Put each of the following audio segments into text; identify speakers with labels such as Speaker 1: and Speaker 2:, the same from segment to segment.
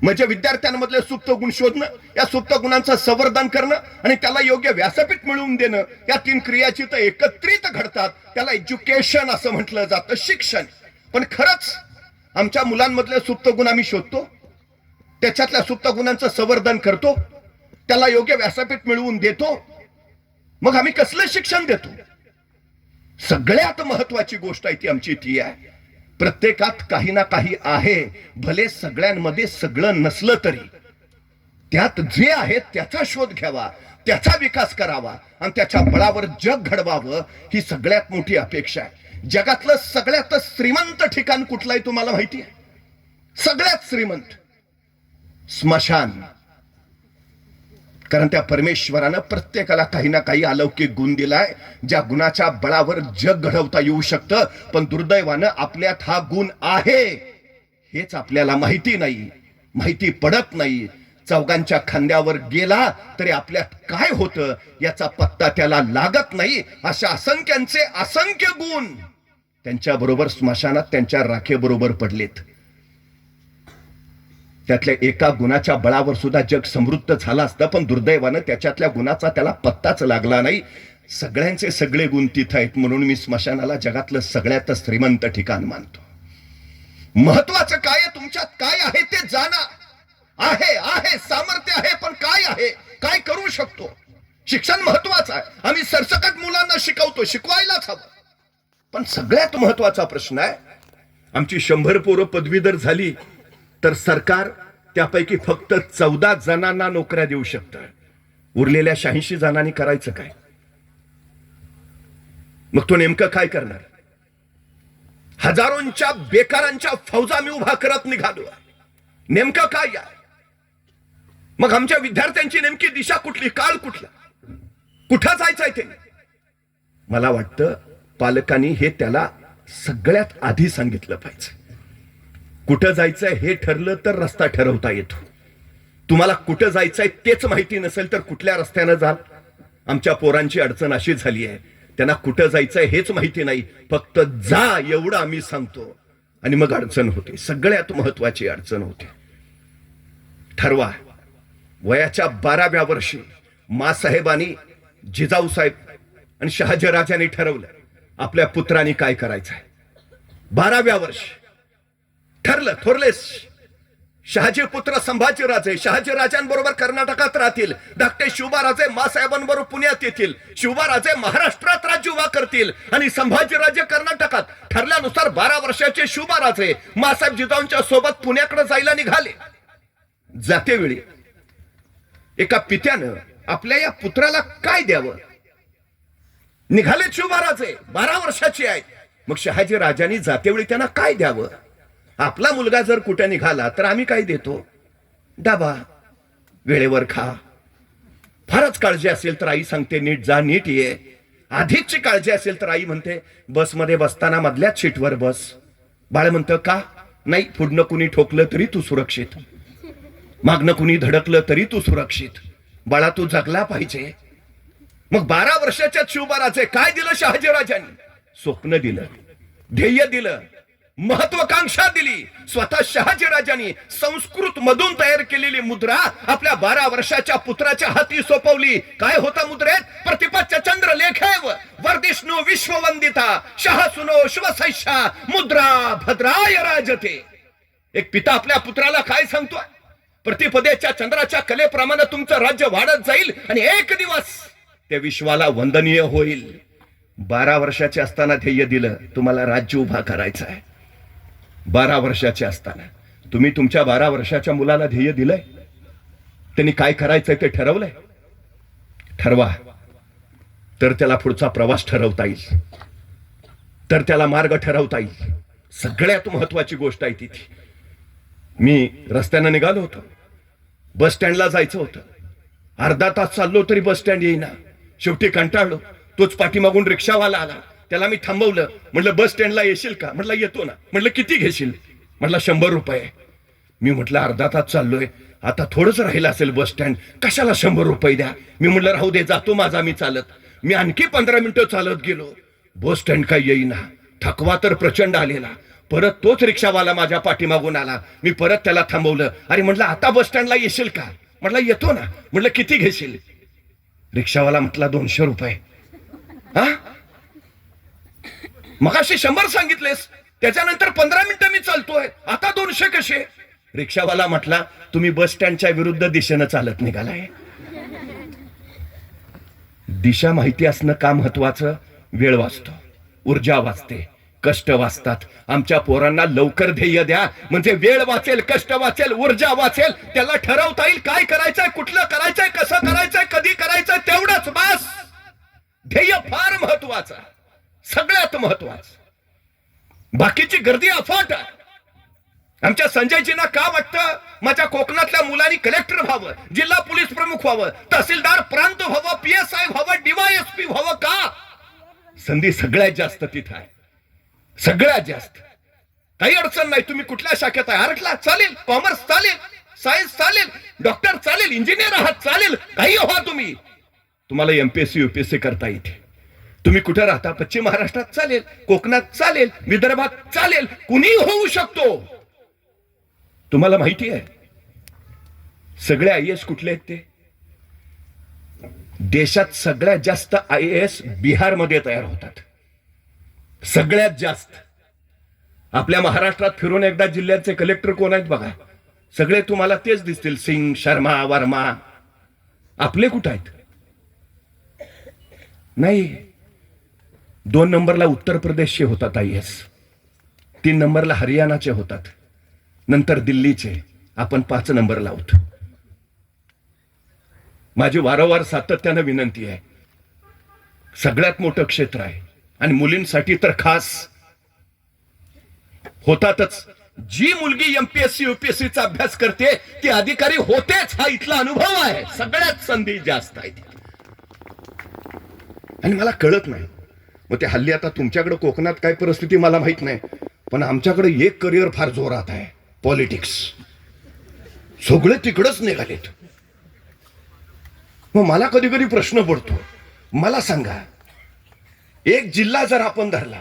Speaker 1: म्हणजे विद्यार्थ्यांमधले सुप्त गुण शोधणं, या सुप्त गुणांचं संवर्धन करणं आणि त्याला योग्य व्यासपीठ मिळवून देणं, या तीन क्रियाची तर एकत्रित घडतात. त्याला एज्युकेशन असं म्हटलं जातं, शिक्षण. पण खरंच आमच्या मुलांमधले सुप्त गुण आम्ही शोधतो, त्याच्यातल्या सुप्त गुणांचं संवर्धन करतो, त्याला योग्य व्यासपीठ मिळवून देतो, मग आम्ही कसलं शिक्षण देतो? सगळ्यात महत्वाची गोष्ट आहे ती आमची ती आहे, प्रत्येकात काही ना काही आहे. भले सगळ्यांमध्ये सगळं नसलं तरी त्यात जे आहे त्याचा शोध घ्यावा, त्याचा विकास करावा आणि त्याच्या बळावर जग घडवावं, ही सगळ्यात मोठी अपेक्षा आहे. जगातलं सगळ्यात श्रीमंत ठिकाण कुठलं आहे तुम्हाला माहिती आहे? सगळ्यात श्रीमंत स्मशान. कारण त्या परमेश्वरानं प्रत्येकाला काही ना काही अलौकिक गुण दिलाय, ज्या गुणाच्या बळावर जग घडवता येऊ शकतं. पण दुर्दैवानं आपल्यात हा गुण आहे हेच आपल्याला माहिती नाही, माहिती पडत नाही. चौघांच्या खांद्यावर गेला तरी आपल्यात काय होतं याचा पत्ता त्याला लागत नाही. अशा असंख्यांचे असंख्य गुण त्यांच्या बरोबर स्मशानात त्यांच्या राखेबरोबर पडलेत. त्यातल्या एका गुणाच्या बळावर सुद्धा जग समृद्ध झालं असतं, पण दुर्दैवानं त्याच्यातल्या गुणाचा त्याला पत्ताच लागला नाही. सगळ्यांचे सगळे गुण तिथं आहेत, म्हणून मी स्मशानाला जगातलं सगळ्यात श्रीमंत ठिकाण मानतो. महत्वाचं काय आहे, तुमच्यात काय आहे ते जाणा. आहे सामर्थ्य आहे, पण काय आहे, काय करू शकतो? शिक्षण महत्वाचं आहे, आम्ही सरसकट मुलांना शिकवतो, शिकवायलाच हवं. पण सगळ्यात महत्वाचा प्रश्न आहे, आमची 100 पोरं पदवीधर झाली तर सरकार त्यापैकी फक्त 14 जणांना नोकऱ्या देऊ शकतं. उरलेल्या 86 जणांनी करायचं काय? मग तो नेमकं काय करणार? हजारोंच्या बेकारांच्या फौजा मी उभा करत निघालो, नेमकं काय आहे? मग आमच्या विद्यार्थ्यांची नेमकी दिशा कुठली, काळ कुठला, कुठं जायचंय ते? मला वाटतं पालकांनी हे त्याला सगळ्यात आधी सांगितलं पाहिजे. कुठं जायचंय हे ठरलं तर रस्ता ठरवता येतो. तुम्हाला कुठं जायचंय तेच माहिती नसेल तर कुठल्या रस्त्यानं जाल? आमच्या पोरांची अडचण अशी झाली आहे, त्यांना कुठं जायचंय हेच माहिती नाही, फक्त जा एवढं आम्ही सांगतो आणि मग अडचण होते. सगळ्यात महत्वाची अडचण होते. ठरवा. वयाच्या 12व्या वर्षी मासाहेबांनी, जिजाऊसाहेब आणि शहाजीराजांनी ठरवलं आपल्या पुत्रांनी काय करायचंय. 12व्या वर्षी ठरलं. थोरले शहाजी पुत्र संभाजीराजे शहाजीराजांबरोबर कर्नाटकात राहतील, धाकटे शिवबाराजे मासाहेबांबरोबर पुण्यात येतील, शिवबाराजे महाराष्ट्रात राज्य उभा करतील आणि संभाजीराजे कर्नाटकात. ठरल्यानुसार 12 वर्षाचे शिवबाराजे मासाहेब जिजाऊंच्या सोबत पुण्याकडे जायला निघाले. जातेवेळी एका पित्यानं आपल्या या पुत्राला काय द्यावं? निघाले शिवबाराजे, 12 वर्षाचे आहेत. मग शहाजी राजांनी जातेवेळी त्यांना काय द्यावं? आपला मुलगा जर कुठे निघाला तर आम्ही काय देतो? डबा, वेळेवर खा. फारच काळजी असेल तर आई सांगते नीट जा, नीट ये. आधीची काळजी असेल तर आई म्हणते बसमध्ये बसताना मधल्याच सीटवर बस. बाळ म्हणतं का? नाही, पुढनं कुणी ठोकलं तरी तू सुरक्षित, मागणं कुणी धडकलं तरी तू सुरक्षित. बाळा तू जगला पाहिजे. मग 12 वर्षाच्या शिवबाराचे काय दिलं शहाजीराजांनी? स्वप्न दिलं, ध्येय दिलं, महत्वाकांक्षा दिली. स्वतः शहाजीराजांनी संस्कृत मधून तयार केलेली मुद्रा आपल्या 12 वर्षाच्या पुत्राच्या हाती सोपवली. काय होता मुद्रेत? प्रतिपच्च चंद्र लेखेव वर्धिष्णू विश्ववंदिता शहासुनो शिवसैषा मुद्रा भद्राय राजते. एक पिता आपल्या पुत्राला काय सांगतोय? प्रतिपदेच्या चंद्राच्या कलेप्रमाणे तुमचं राज्य वाढत जाईल आणि एक दिवस त्या विश्वाला वंदनीय होईल. 12 वर्षाचे असताना ध्येय दिलं, तुम्हाला राज्य उभा करायचं आहे. 12 वर्षाचे असताना तुम्ही तुमच्या 12 वर्षाच्या मुलाला ध्येय दिलंय? त्यांनी काय करायचंय ते ठरवलंय? ठरवा, तर त्याला पुढचा प्रवास ठरवता येईल, तर त्याला मार्ग ठरवता येईल. सगळ्यात महत्वाची गोष्ट आहे तिथे. मी रस्त्यानं निघालो होतो, बस स्टँडला जायचं होतं. अर्धा तास चाललो तरी बस स्टँड येईना. शेवटी कंटाळलो. तोच पाठीमागून रिक्षावाला आला, त्याला मी थांबवलं. म्हटलं बस स्टँडला येशील का? म्हटलं येतो ना. म्हटलं किती घेशील? म्हटलं 100 रुपये. मी म्हटलं अर्धा तास चाललोय, आता थोडंच राहिलं असेल बस स्टँड, कशाला 100 रुपये द्या? मी म्हटलं राहू दे, जातो माझा मी चालत. मी आणखी 15 मिनिटं चालत गेलो. बस स्टँड काय येईना. थकवा तर प्रचंड आलेला. परत तोच रिक्षावाला माझ्या पाठीमागून आला. मी परत त्याला थांबवलं. अरे म्हटलं आता बस स्टँडला येशील का? म्हटलं येतो ना. म्हटलं किती घेशील? रिक्षावाला म्हटला 200 रुपये. हा, मगाशी 100 सांगितलेस, त्याच्यानंतर 15 मिनिटं मी चालतोय, आता 200 कसे? रिक्षावाला म्हटला तुम्ही बस स्टँडच्या विरुद्ध दिशेनं चालत निघालाय. दिशा माहिती असणं का महत्वाचं? वेळ वाचतो, ऊर्जा वाचते, कष्ट वाचतात. आमच्या पोरांना लवकर ध्येय द्या, म्हणजे वेळ वाचेल, कष्ट वाचेल, ऊर्जा वाचेल. त्याला ठरवता येईल काय करायचंय, कुठलं करायचंय, कसं करायचंय, कधी करायचंय, तेवढंच बस. ध्येय फार महत्वाचं, सगळ्यात महत्वाचं. बाकीची गर्दी अफाट आहे. आमच्या संजयजींना का वाटतं माझ्या कोकणातल्या मुलांनी कलेक्टर व्हावं, जिल्हा पोलीस प्रमुख व्हावं, तहसीलदार प्रांत व्हावं, PSI व्हावं, DYSP व्हावं? का? संधी सगळ्यात जास्त तिथं आहे, सगळ्यात जास्त. काही अडचण नाही. तुम्ही कुठल्या शाखेत आहे? आर्टला चालेल, कॉमर्स चालेल, सायन्स चालेल, डॉक्टर चालेल, इंजिनियर आहात चालेल, काही व्हा तुम्ही. तुम्हाला MPSC UPSC करता येते. तुम्ही कुठे राहता? पश्चिम महाराष्ट्रात चालेल, कोकणात चालेल, विदर्भात चालेल, कुणी होऊ शकतो. तुम्हाला माहिती आहे सगळे IAS कुठले आहेत ते? देशात सगळ्यात जास्त IAS बिहारमध्ये तयार होतात, सगळ्यात जास्त. आपल्या महाराष्ट्रात फिरून एकदा जिल्ह्याचे कलेक्टर कोण आहेत बघा, सगळे तुम्हाला तेच दिसतील, सिंग, शर्मा, वर्मा. आपले कुठे आहेत? नाही. 2 नंबरला उत्तर प्रदेशचे होतात IAS, 3 नंबरला हरियाणाचे होतात, नंतर दिल्लीचे. आपण 5 नंबरला आहोत. माझी वारंवार सातत्यानं विनंती आहे, सगळ्यात मोठं क्षेत्र आहे आणि मुलींसाठी तर खास होतातच. जी मुलगी MPSC UPSC चा अभ्यास करते ती अधिकारी होतेच, हा इथला अनुभव आहे. सगळ्यात संधी जास्त आहे आणि मला कळत नाही. मग ते हल्ली आता तुमच्याकडे कोकणात काय परिस्थिती मला माहित नाही, पण आमच्याकडे एक करिअर फार जोरात आहे, पॉलिटिक्स. सगळे तिकडच निघालेत. मग मला कधी कधी प्रश्न पडतो, मला सांगा, एक जिल्हा जर आपण धरला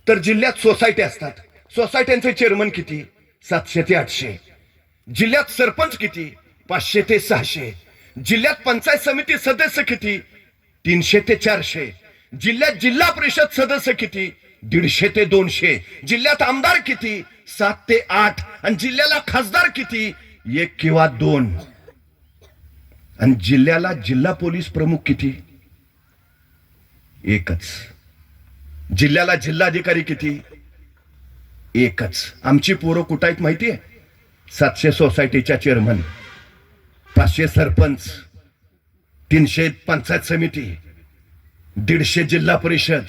Speaker 1: तर जिल्ह्यात सोसायटी असतात. सोसायट्यांचे चेअरमन किती? 700 ते 800. जिल्ह्यात सरपंच किती? 500 ते 600. जिल्ह्यात पंचायत समिती सदस्य किती? 300 ते 400. जिल्ह्यात जिल्हा परिषद सदस्य किती? 150 ते 200. जिल्ह्यात आमदार किती? 7 ते 8. आणि जिल्ह्याला खासदार किती? 1 किंवा 2. आणि जिल्ह्याला जिल्हा पोलीस प्रमुख किती? एकच. जिल्ह्याला जिल्हाधिकारी किती? एकच. आमची पोरं कुठं आहेत माहितीये? 700 सोसायटीच्या चेअरमन, 500 सरपंच, 300 पंचायत समिती, 150 जिल्हा परिषद,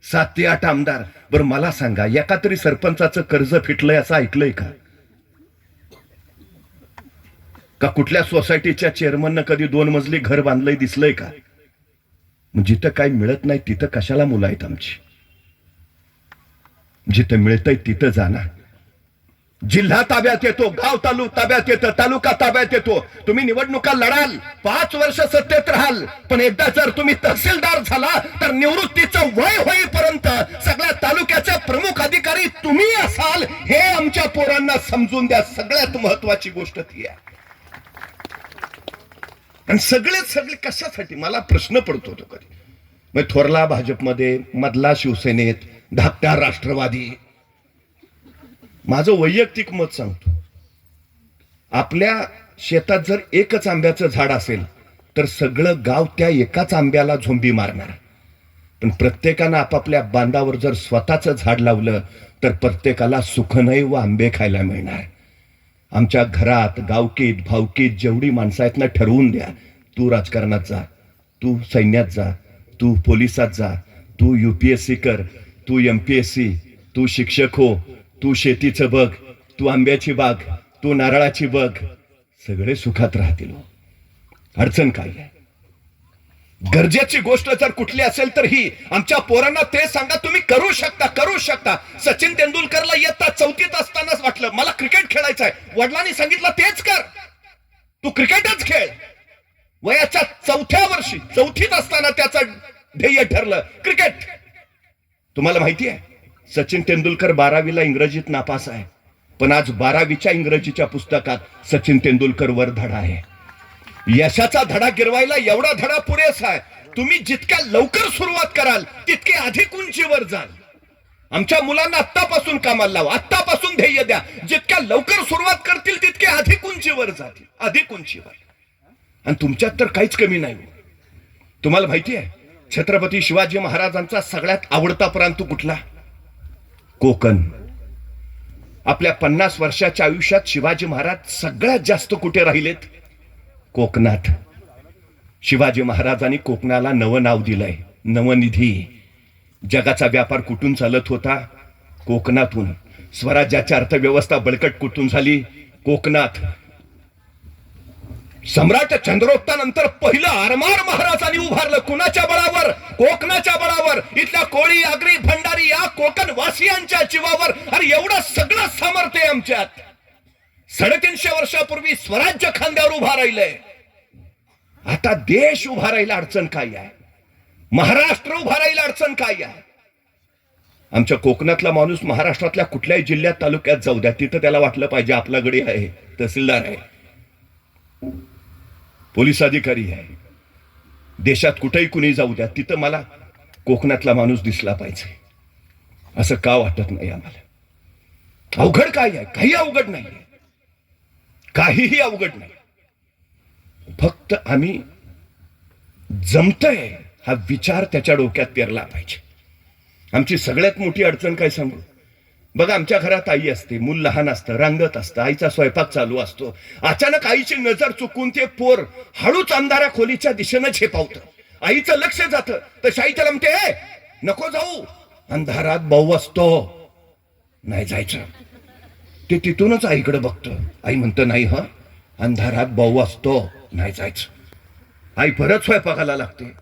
Speaker 1: 7 ते 8 आमदार. बरं मला सांगा, एका तरी सरपंचाचं कर्ज फिटलंय असं ऐकलंय का? का कुठल्या सोसायटीच्या चेअरमननं कधी 2 मजली घर बांधलंय दिसलंय का? जिथं काही मिळत नाही तिथं कशाला मुलं आहेत आमची? जिथं मिळतंय तिथं जाणार. जिल्हा ताब्यात येतो, गाव ताब्यात येतं, तालुका ताब्यात येतो. तुम्ही निवडणुका लढाल, 5 वर्ष सत्तेत राहाल, पण एकदा जर तुम्ही तहसीलदार झाला तर निवृत्तीचं वय होईपर्यंत सगळ्या तालुक्याचे प्रमुख अधिकारी तुम्ही असाल. हे आमच्या पोरांना समजून द्या. सगळ्यात महत्वाची गोष्ट ती आहे. आणि सगळे कशासाठी मला प्रश्न पडतो तो कधी. मग थोरला भाजपमध्ये, मधला शिवसेनेत, धाकटा राष्ट्रवादी. माझं वैयक्तिक मत सांगतो, आपल्या शेतात जर एकच आंब्याचं झाड असेल तर सगळं गाव त्या एकाच आंब्याला झोंबी मारणार. पण प्रत्येकानं आपापल्या बांधावर जर स्वतःचं झाड लावलं तर प्रत्येकाला सुखनय व आंबे खायला मिळणार. आमच्या घरात, गावकीत, भावकीत जेवढी माणसं आहेत ना, ठरवून द्या. तू राजकारणात जा, तू सैन्यात जा, तू पोलिसात जा, तू UPSC कर, तू MPSC, तू शिक्षक हो, तू शेतीचं बघ, तू आंब्याची बाग, तू नारळाची बघ. सगळे सुखात राहतील. अडचण काय आहे? गरजेची गोष्ट जर कुठली असेल तर ही. आमच्या पोरांना ते सांगा, तुम्ही करू शकता. सचिन तेंडुलकरला इयत्ता 4थीत असतानाच वाटलं मला क्रिकेट खेळायचं आहे. वडिलांनी सांगितलं तेच कर, तू क्रिकेटच खेळ. वयाच्या 4थ्या वर्षी, 4थीत असताना त्याचं ध्येय ठरलं क्रिकेट. तुम्हाला माहिती आहे सचिन तेंडुलकर 12वीला इंग्रजीत नापास आहे, पण आज 12वीच्या इंग्रजीच्या पुस्तकात सचिन तेंडुलकर वर धडा आहे. यशाचा धडा गिरवायला एवढा धडा पुरेसा आहे. तुम्ही जितक्या लवकर सुरुवात कराल तितके अधिक उंचीवर जाल. आमच्या मुलांना आत्तापासून कामाला लावा, आत्तापासून ध्येय द्या. जितक्या लवकर सुरुवात करतील तितके अधिक उंचीवर जातील, अधिक उंचीवर. आणि तुमच्यात तर काहीच कमी नाही. तुम्हाला माहिती आहे छत्रपती शिवाजी महाराजांचा सगळ्यात आवडता प्रांत कुठला? कोकण. आपल्या 50 वर्षाच्या आयुष्यात शिवाजी महाराज सगळ्यात जास्त कुठे राहिलेत? कोकणात. शिवाजी महाराजांनी कोकणाला नवं नाव दिलंय, नवनिधी. जगाचा व्यापार कुठून चालत होता? कोकणातून. स्वराज्याची अर्थव्यवस्था बळकट कुठून झाली? कोकणात. सम्राट चंद्रोक्तानंतर पहिलं आरमार महाराजांनी उभारलं. कुणाच्या बळावर? कोकणाच्या बळावर. इथल्या कोळी, आगरी, भंडारी या कोकण वासियांच्या जीवावर. अरे एवढं सगळं सामर्थ्य आहे आमच्यात. 350 वर्षापूर्वी स्वराज्य खांद्यावर उभा राहिलंय. आता देश उभा राहिला अडचण काय आहे? महाराष्ट्र उभा राहिला अडचण काय आहे? आमच्या कोकणातला माणूस महाराष्ट्रातल्या कुठल्याही जिल्ह्यात, तालुक्यात जाऊ द्या, तिथं त्याला वाटलं पाहिजे आपला गडी आहे, तहसीलदार आहे, पोलीस अधिकारी आहे. देशात कुठेही कुणी जाऊ द्या, तिथं मला कोकणातला माणूस दिसला पाहिजे. असं का वाटत नाही आम्हाला? अवघड काय आहे? काही अवघड नाही, काहीही अवघड नाही. फक्त आम्ही जमतंय हा विचार त्याच्या डोक्यात पेरला पाहिजे. आमची सगळ्यात मोठी अडचण काय सांगू? बघा, आमच्या घरात आई असते, मूल लहान असतं, रांगत असतं, आईचा स्वयंपाक चालू असतो. अचानक आईची नजर चुकून ते पोर हळूच अंधारा खोलीच्या दिशेनं झेपावतं. आईचं लक्ष जातं, तर आई त्याला म्हणते, नको जाऊ, अंधारात भाऊ असतो, नाही जायचं. ते तिथूनच आईकडे बघतं. आई म्हणतं, नाही ह, अंधारात भाऊ असतो, नाही जायचं. आई परत स्वयंपाकाला लागते.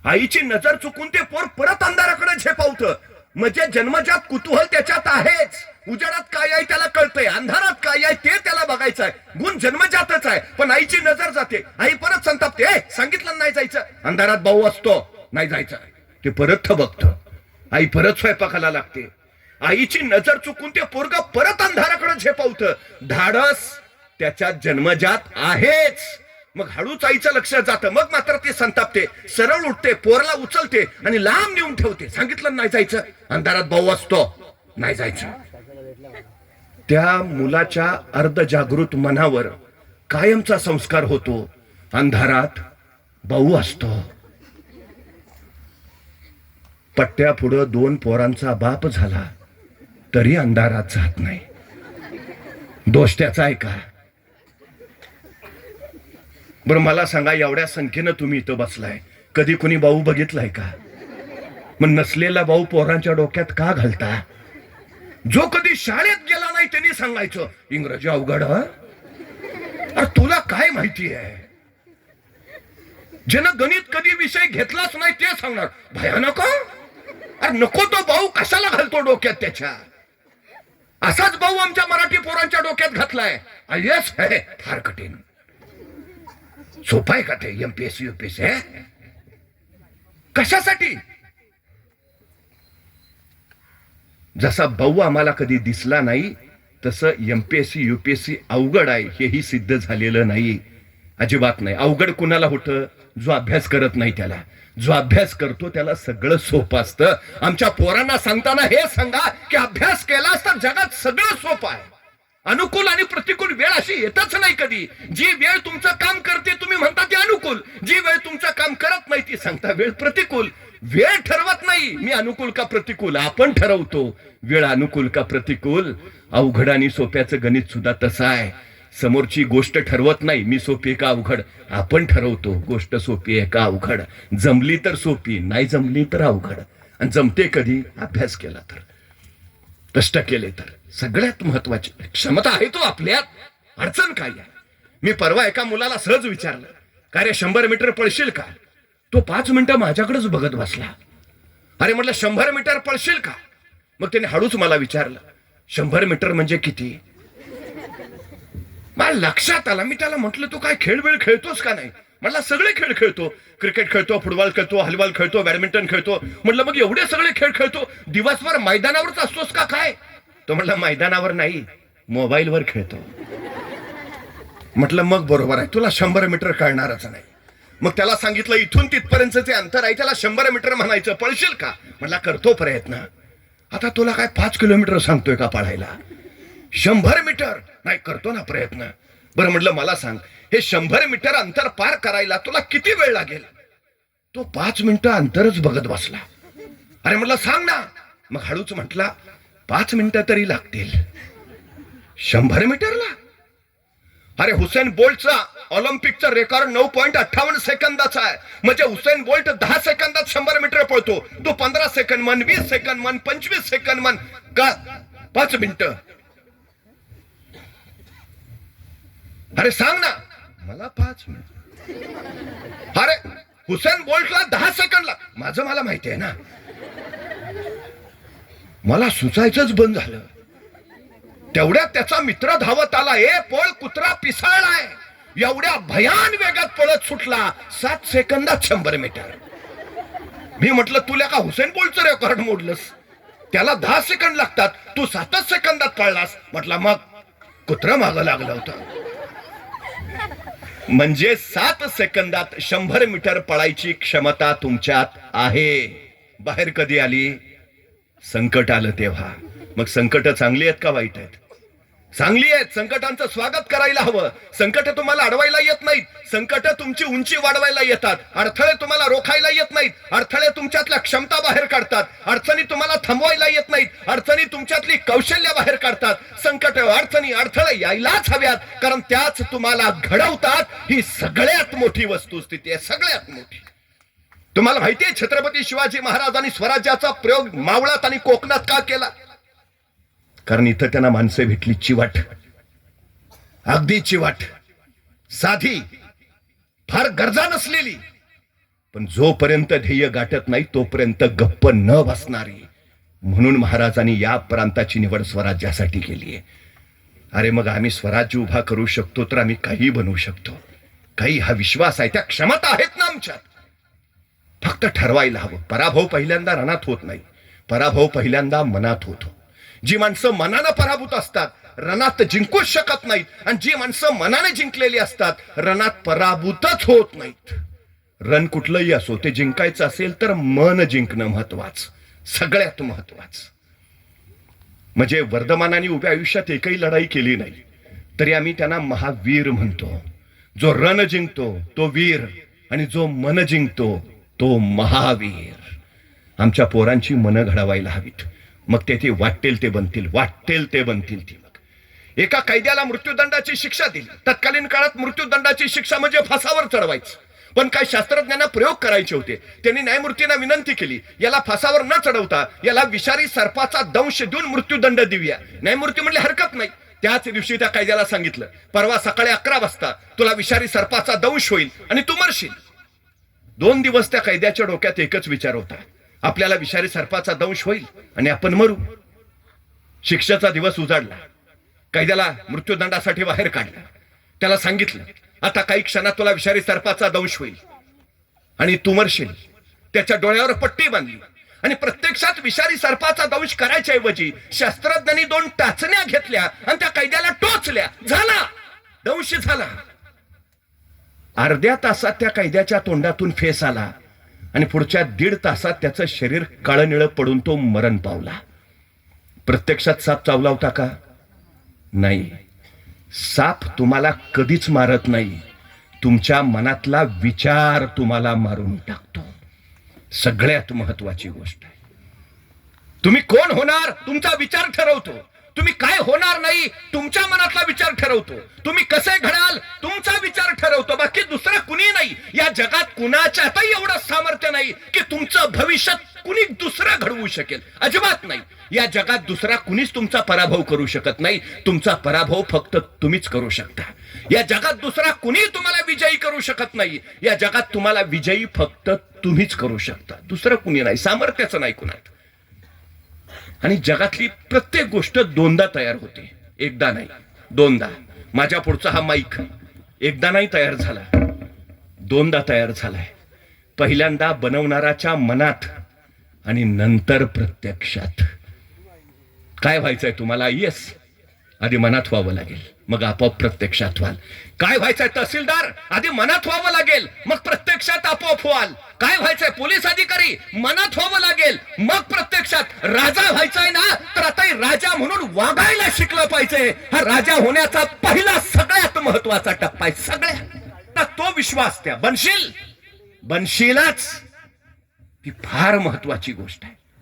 Speaker 1: आईची नजर चुकून ते पोर परत अंधाराकडे झेपावतं. म्हणजे जन्मजात कुतूहल त्याच्यात आहेच. उजेडात काय आहे त्याला कळतंय, अंधारात काय आहे ते त्याला बघायचं आहे. गुण जन्मजातच आहे, पण आईची नजर जाते. आई परत संतापते, सांगितलं नाही जायचं, अंधारात भाऊ असतो, नाही जायचं. ते परत बघतं. आई परत स्वयंपाकाला लागते. आईची नजर चुकून ते पोरग परत अंधाराकडे झेपावतं. धाडस त्याच्यात जन्मजात आहेच. मग हळूच आईचं लक्ष जातं. मग मात्र ते संतापते, सरळ उठते, पोरला उचलते आणि लांब नेऊन ठेवते. सांगितलं नाही जायचं, अंधारात भाऊ असतो, नाही जायचं. त्या मुलाच्या अर्धजागृत मनावर कायमचा संस्कार होतो, अंधारात भाऊ असतो. पट्ट्या पुढं 2 पोरांचा बाप झाला तरी अंधारात जात नाही. दोष त्याचा आहे का? बरं मला सांगा, एवढ्या संख्येनं तुम्ही इथं बसलाय, कधी कुणी भाऊ बघितलाय का? मग नसलेला भाऊ पोरांच्या डोक्यात का घालता? जो कधी शाळेत गेला नाही त्यांनी सांगायचं, इंग्रजी अवघड. अरे तुला काय माहिती आहे? ज्यानं गणित कधी विषय घेतलाच नाही ते सांगणार भयानक. अरे नको तो भाऊ कशाला घालतो डोक्यात त्याच्या? असाच भाऊ आमच्या मराठी पोरांच्या डोक्यात घातलाय. आयएस आहे, फार कठीण. सोपं आहे का ते एमपीएससी यूपीएससी? कशासाठी? जसा भाऊ आम्हाला कधी दिसला नाही तसं एमपीएससी यूपीएससी अवघड आहे हेही सिद्ध झालेलं नाही. अजिबात नाही. अवघड कुणाला होतं? जो अभ्यास करत नाही त्याला. जो अभ्यास करतो त्याला सगळं सोपं असतं. आमच्या पोरांना सांगताना हे सांगा की अभ्यास केलास तर जगात सगळं सोपं आहे. अनुकूल आणि प्रतिकूल वेळ अशी येतच नाही कधी. जी वेळ तुमचं काम करते तुम्ही म्हणता ती अनुकूल, जी वेळ तुमचं काम करत नाही ती सांगता वेळ प्रतिकूल. वेळ ठरवत नाही मी अनुकूल का प्रतिकूल, आपण ठरवतो वेळ अनुकूल का प्रतिकूल. अवघड आणि सोप्याचं गणित सुद्धा तसं आहे. समोरची गोष्ट ठरवत नाही मी सोपी का अवघड, आपण ठरवतो गोष्ट सोपी आहे का अवघड. जमली तर सोपी, नाही जमली तर अवघड. आणि जमते कधी? अभ्यास केला तर, कष्ट केले तर. सगळ्यात महत्वाची क्षमता आहे तो आपल्यात. अडचण काय आहे? मी परवा एका मुलाला सहज विचारलं, काय रे 100 मीटर पळशील का? तो 5 मिनिटं माझ्याकडेच बघत बसला. अरे म्हटलं 100 मीटर पळशील का? मग त्याने हळूच मला विचारलं 100 मीटर म्हणजे किती? मला लक्षात आला. मी त्याला म्हटलं तू काय खेळ खेळतोस का नाही? म्हटलं सगळे खेळ खेळतो, क्रिकेट खेळतो, फुटबॉल खेळतो, हॉलीबॉल खेळतो, बॅडमिंटन खेळतो. म्हटलं मग एवढे सगळे खेळ खेळतो, दिवसभर मैदानावरच असतोस का काय? तो म्हटलं मैदानावर नाही, मोबाईलवर खेळतो. म्हटलं मग बरोबर आहे, तुला 100 मीटर कळणारच नाही. मग त्याला सांगितलं इथून तिथपर्यंतचे अंतर आहे, त्याला 100 मीटर म्हणायचं, पळशील का? म्हटलं करतो प्रयत्न. आता तुला काय 5 किलोमीटर सांगतोय का पळायला? 100 मीटर नाही, करतो ना प्रयत्न. बरं म्हटलं मला सांग, हे 100 मीटर अंतर पार करायला तुला किती वेळ लागेल? तो 5 मिनिटं अंतरच बघत बसला. अरे म्हटलं सांग ना. मग हळूच म्हटला 5 मिनिटं तरी लागतील 100 मीटरला. अरे हुसेन बोल्टचा ऑलिम्पिकचा रेकॉर्ड 9.58 सेकंदाचा आहे. म्हणजे हुसेन बोल्ट 10 सेकंदात 100 मीटर पळतो. तो 15 सेकंद म्हण, 20 सेकंद म्हण, 25 सेकंद म्हण, का 5 मिनिटं? अरे सांग ना. मला 5 मिनिट. अरे हुसेन बोल्टला 10 सेकंदला. मला माहिती आहे ना. मला सुचायचंच बंद झालं. तेवढ्यात त्याचा मित्र धावत आला. ए पळ, कुत्रा पिसाळलाय. एवढ्या भयान वेगात पळत सुटला. 7 सेकंदात 100 मीटर. मी म्हटलं तुला का हुसेन बोल्टचं रेकॉर्ड मोडलंस? त्याला 10 सेकंद लागतात, तू 7 सेकंदात पळलास. म्हटलं मग कुत्रा मागं लागलं होतं. म्हणजे 7 सेकंदात 100 मीटर पळायची क्षमता तुमच्यात आहे. बाहेर कधी आली? संकट आलं तेव्हा. मग संकट चांगली आहेत का वाईट आहेत? चांगली आहेत. संकटांचं स्वागत करायला हवं. संकट तुम्हाला अडवायला येत नाहीत. संकट तुमची उंची वाढवायला येतात. अडथळे तुम्हाला रोखायला येत नाहीत. अडथळे तुमच्यातल्या क्षमता बाहेर काढतात. अडचणी तुम्हाला थांबवायला येत नाहीत. अडचणी तुमच्यातली कौशल्य बाहेर काढतात. संकट, अडचणी, अडथळे यायलाच हव्यात, कारण त्याच तुम्हाला घडवतात. ही सगळ्यात मोठी वस्तुस्थिती आहे, सगळ्यात मोठी. तुम्हाला माहितीये छत्रपती शिवाजी महाराजांनी स्वराज्याचा प्रयोग मावळात आणि कोकणात का केला? कारण इथं त्यांना माणसं भेटली चिवाट, अगदी चिवाट, साधी, फार गरजा नसलेली, पण जोपर्यंत ध्येय गाठत नाही तोपर्यंत गप्प न बसणारी. म्हणून महाराजांनी या प्रांताची निवड स्वराज्यासाठी केली आहे. अरे मग आम्ही स्वराज्य उभा करू शकतो तर आम्ही काही बनवू शकतो. काही हा विश्वास आहे, त्या क्षमता आहेत ना आमच्यात. फक्त ठरवायला हवं. पराभव पहिल्यांदा रणात होत नाही, पराभव पहिल्यांदा मनात होतो. जी माणसं मनानं पराभूत असतात रणात जिंकूच शकत नाहीत, आणि जी माणसं मनाने जिंकलेली असतात रणात पराभूतच होत नाहीत. रण कुठलंही असो, ते जिंकायचं असेल तर मन जिंकणं महत्वाचं, सगळ्यात महत्वाचं. म्हणजे वर्धमानाने उभ्या आयुष्यात एकही लढाई केली नाही तरी आम्ही त्यांना महावीर म्हणतो. जो रण जिंकतो तो वीर, आणि जो मन जिंकतो तो महावीर. आमच्या पोरांची मनं घडवायला हवीत. मग ते वाटेल ते बनतील, वाटेल ते बनतील. ती मग एका कैद्याला मृत्यूदंडाची शिक्षा दिली. तत्कालीन काळात मृत्यूदंडाची शिक्षा म्हणजे फासावर चढवायचं. पण काही शास्त्रज्ञांना प्रयोग करायचे होते. त्यांनी न्यायमूर्तींना विनंती केली, याला फासावर न चढवता याला विषारी सर्पाचा दंश देऊन मृत्यूदंड देऊया. न्यायमूर्ती म्हणले हरकत नाही. त्याच दिवशी त्या कैद्याला सांगितलं, परवा सकाळी 11 वाजता तुला विषारी सर्पाचा दंश होईल आणि तू मरशील. 2 दिवस त्या कैद्याच्या डोक्यात एकच विचार होता, आपल्याला विषारी सर्पाचा दंश होईल आणि आपण मरू. शिक्षेचा दिवस उजाडला. कैद्याला मृत्यूदंडासाठी बाहेर काढलं. त्याला सांगितलं, आता काही क्षणात तुला विषारी सर्पाचा दंश होईल आणि तू मरशील. त्याच्या डोळ्यावर पट्टी बांधली आणि प्रत्यक्षात विषारी सर्पाचा दंश करायच्या ऐवजी शास्त्रज्ञांनी 2 टाचण्या घेतल्या आणि त्या कैद्याला टोचल्या. झाला, दंश झाला. अर्ध्या तासात त्या कैद्याच्या तोंडातून फेस आला आणि पुढच्या 1.5 तासात त्याचं शरीर काळनिळं पडून तो मरण पावला. प्रत्यक्षात साप चावला होता का? नाही. साप तुम्हाला कधीच मारत नाही, तुमच्या मनातला विचार तुम्हाला मारून टाकतो. सगळ्यात महत्वाची गोष्ट आहे. तुम्ही कोण होणार तुमचा विचार ठरवतो. तुम्ही काय होणार नाही तुमच्या मनातला विचार ठरवतो. तुम्ही कसे घडाल तुमचा विचार ठरवतो. बाकी दुसरं कुणी नाही. या जगात कुणाच्यातही एवढं सामर्थ्य नाही की तुमचं भविष्य कुणी दुसरं घडवू शकेल. अजिबात नाही. या जगात दुसरा कुणीच तुमचा पराभव करू शकत नाही. तुमचा पराभव फक्त तुम्हीच करू शकता. या जगात दुसरा कुणी तुम्हाला विजयी करू शकत नाही. या जगात तुम्हाला विजयी फक्त तुम्हीच करू शकता, दुसरं कुणी नाही. सामर्थ्याचं नाही कुणात. आणि जगातली प्रत्येक गोष्ट 2दा तयार होते, एकदा नाही, 2दा. माझ्या पुढचा हा माईक एकदा नाही तयार झाला, दोनदा तयार झालाय. पहिल्यांदा बनवणाराच्या मनात आणि नंतर प्रत्यक्षात. काय व्हायचंय तुम्हाला? येस, आधी मनात व्हावं लागेल, मग आपोआप प्रत्यक्षात व्हाल. काय व्हायचंय तहसीलदार? आधी मनात व्हावं लागेल, मग प्रत्यक्षात आपोआप व्हाल. काय व्हायचंय पोलीस अधिकारी? मनात व्हावं लागेल, मग प्रत्यक्षात. राजा व्हायचंय ना, तर आता राजा म्हणून वागायला शिकलं पाहिजे. हा राजा होण्याचा पहिला सगळ्यात महत्वाचा टप्पा आहे. सगळ्यात तो विश्वास. त्या बनशील, बनशीलच, ही फार महत्वाची गोष्ट आहे.